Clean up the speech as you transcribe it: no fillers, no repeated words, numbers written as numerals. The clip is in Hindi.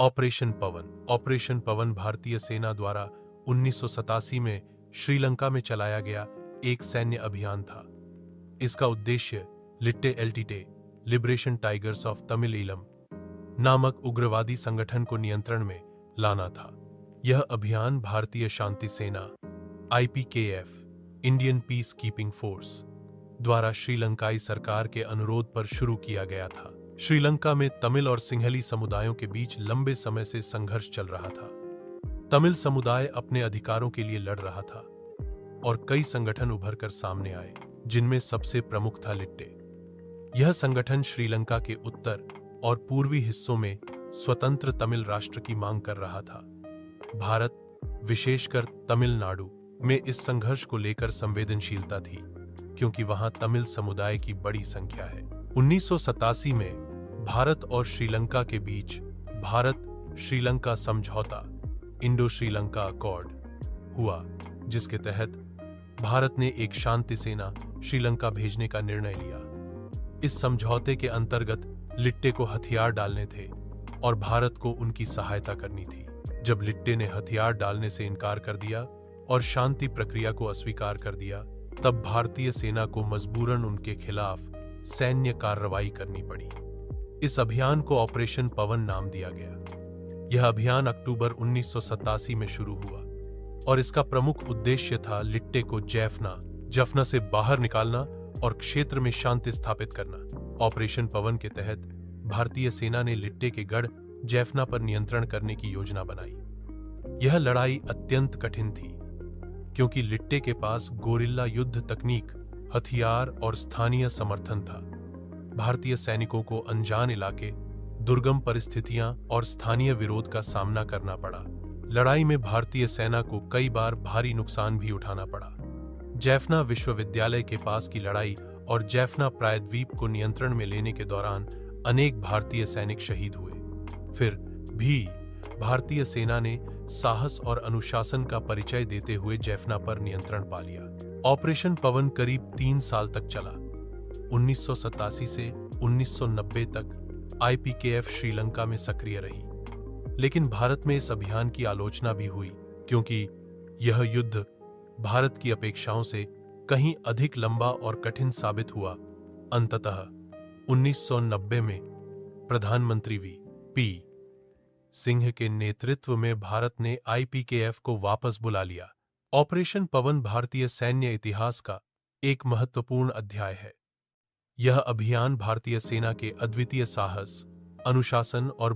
ऑपरेशन पवन भारतीय सेना द्वारा 1987 में श्रीलंका में चलाया गया एक सैन्य अभियान था। इसका उद्देश्य लिट्टे LTTE Liberation Tigers of Tamil Eelam नामक उग्रवादी संगठन को नियंत्रण में लाना था। यह अभियान भारतीय शांति सेना IPKF Indian peace keeping force द्वारा श्रीलंकाई सरकार के अनुरोध पर शुरू किया गया था। श्रीलंका में तमिल और सिंहली समुदायों के बीच लंबे समय से संघर्ष चल रहा था। तमिल समुदाय अपने अधिकारों के लिए लड़ रहा था और कई संगठन उभरकर सामने आए, जिनमें सबसे प्रमुख था लिट्टे। यह संगठन श्रीलंका के उत्तर और पूर्वी हिस्सों में स्वतंत्र तमिल राष्ट्र की मांग कर रहा था। भारत, विशेषकर तमिलनाडु में इस संघर्ष को लेकर संवेदनशीलता थी, क्योंकि वहां तमिल समुदाय की बड़ी संख्या है। 1987 में भारत और श्रीलंका के बीच भारत श्रीलंका समझौता इंडो श्रीलंका अकॉर्ड हुआ, जिसके तहत भारत ने एक शांति सेना श्रीलंका भेजने का निर्णय लिया। इस समझौते के अंतर्गत लिट्टे को हथियार डालने थे और भारत को उनकी सहायता करनी थी। जब लिट्टे ने हथियार डालने से इनकार कर दिया और शांति प्रक्रिया को अस्वीकार कर दिया, तब भारतीय सेना को मजबूरन उनके खिलाफ सैन्य कार्रवाई करनी पड़ी। इस अभियान को ऑपरेशन पवन नाम दिया गया। यह अभियान अक्टूबर 1987 में शुरू हुआ और इसका प्रमुख उद्देश्य था लिट्टे को जफना से बाहर निकालना और क्षेत्र में शांति स्थापित करना। ऑपरेशन पवन के तहत भारतीय सेना ने लिट्टे के गढ़ जफना पर नियंत्रण करने की योजना बनाई। यह लड़ाई अत्यंत कठिन थी, क्योंकि लिट्टे के पास गोरिल्ला युद्ध तकनीक, हथियार और स्थानीय समर्थन था। भारतीय सैनिकों को अनजान इलाके, दुर्गम परिस्थितियां और स्थानीय विरोध का सामना करना पड़ा। लड़ाई में भारतीय सेना को कई बार भारी नुकसान भी उठाना पड़ा। जैफना विश्वविद्यालय के पास की लड़ाई और जैफना प्रायद्वीप को नियंत्रण में लेने के दौरान अनेक भारतीय सैनिक शहीद हुए। फिर भी भारतीय सेना ने साहस और अनुशासन का परिचय देते हुए जैफना पर नियंत्रण पा लिया। ऑपरेशन पवन करीब 3 साल तक चला। 1987 से 1990 तक IPKF श्रीलंका में सक्रिय रही, लेकिन भारत में इस अभियान की आलोचना भी हुई, क्योंकि यह युद्ध भारत की अपेक्षाओं से कहीं अधिक लंबा और कठिन साबित हुआ। अंततः 1990 में प्रधानमंत्री VP सिंह के नेतृत्व में भारत ने IPKF को वापस बुला लिया। ऑपरेशन पवन भारतीय सैन्य इतिहास का एक महत्वपूर्ण अध्याय है। यह अभियान भारतीय सेना के अद्वितीय साहस, अनुशासन और